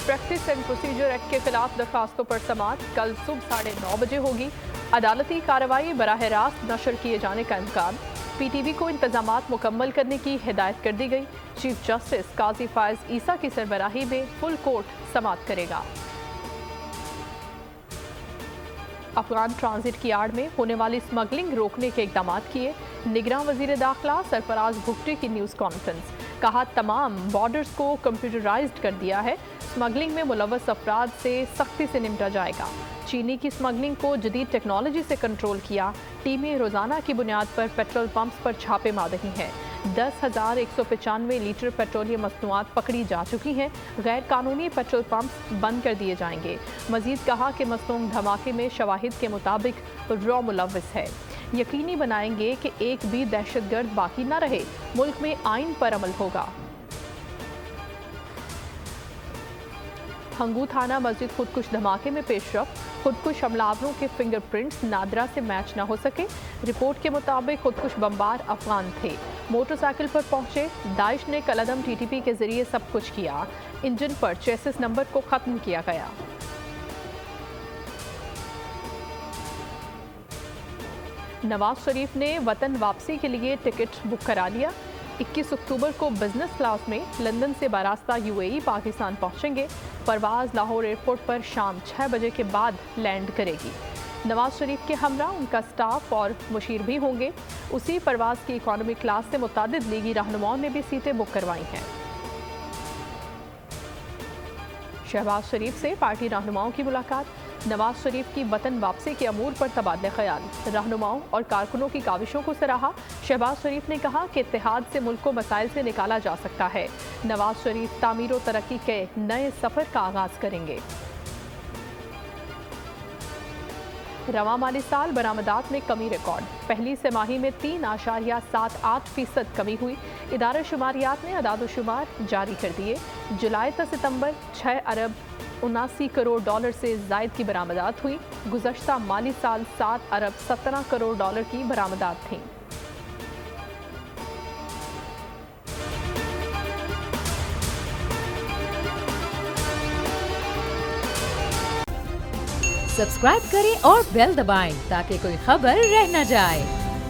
Practice and procedure act के खिलाफ दरखास्तों पर समाअत कल सुबह 9:30 बजे होगी। अदालती कार्रवाई बराह रास्त नशर किए जाने का इम्कान। पीटीवी को इंतजामात मुकम्मल करने की हिदायत कर दी गई। चीफ जस्टिस काजी फायज ईसा की सरबराही में फुल कोर्ट समाअत करेगा। अफगान ट्रांजिट की आड़ में होने वाली स्मगलिंग रोकने के इकदाम किए। निगरान वजीर दाखिला सरफराज भुट्टी की न्यूज़ कॉन्फ्रेंस। कहा तमाम बॉर्डर्स को कंप्यूटराइज्ड कर दिया है। स्मगलिंग में मुलव्वस अफराद से सख्ती से निपटा जाएगा। चीनी की स्मगलिंग को जदीद टेक्नोलॉजी से कंट्रोल किया। टीमें रोजाना की बुनियाद पर पेट्रोल पंप्स पर छापे मार रही हैं। 10,195 लीटर पेट्रोलियम मसनूआत पकड़ी जा चुकी हैं। गैर कानूनी पेट्रोल पंप्स बंद कर दिए जाएंगे। मजीद कहा कि मसनून धमाके में शवाहिद के मुताबिक रॉ मुलव्वस है। यकीनी बनाएंगे कि एक भी दहशतगर्द बाकी न रहे। मुल्क में आइन पर अमल होगा। हंगू थाना मस्जिद खुदकुश धमाके में पेशरफ। खुदकुश हमलावरों के फिंगरप्रिंट्स नादरा से मैच न हो सके। रिपोर्ट के मुताबिक खुदकुश बमबार अफगान थे। मोटरसाइकिल पर पहुंचे। दाइश ने कलदम टीटीपी के जरिए सब कुछ किया। इंजन पर चेसिस नंबर को खत्म किया गया। नवाज शरीफ ने वतन वापसी के लिए टिकट बुक करा लिया। 21 अक्टूबर को बिजनेस क्लास में लंदन से बारास्ता यूएई पाकिस्तान पहुंचेंगे। परवाज लाहौर एयरपोर्ट पर शाम 6 बजे के बाद लैंड करेगी। नवाज शरीफ के हमरा उनका स्टाफ और मुशीर भी होंगे। उसी परवाज की इकॉनमी क्लास से मुतादिद लीगी रहनुमाओं ने भी सीटें बुक करवाई हैं। शहबाज शरीफ से पार्टी रहनुमाओं की मुलाकात। नवाज शरीफ की वतन वापसी के अमूर पर तबादले ख्याल। रहनुमाओं और कारकुनों की काविशों को सराहा। शहबाज शरीफ ने कहा कि इत्तेहाद से मुल्क को मसाइल से निकाला जा सकता है। नवाज शरीफ तामीर और तरक्की के नए सफर का आगाज करेंगे। रवां माली साल बरामदात में कमी रिकॉर्ड। पहली तिमाही में 3.78% कमी हुई। इदारा शुमारियात ने अदाद-ओ-शुमार जारी कर दिए। जुलाई से सितंबर 6 अरब 79 करोड़ डॉलर से जायद की बरामदात हुई। गुज़श्ता माली साल 7 अरब 17 करोड़ डॉलर की बरामदात थी। सब्सक्राइब करें और बेल दबाएं ताकि कोई खबर रह न जाए।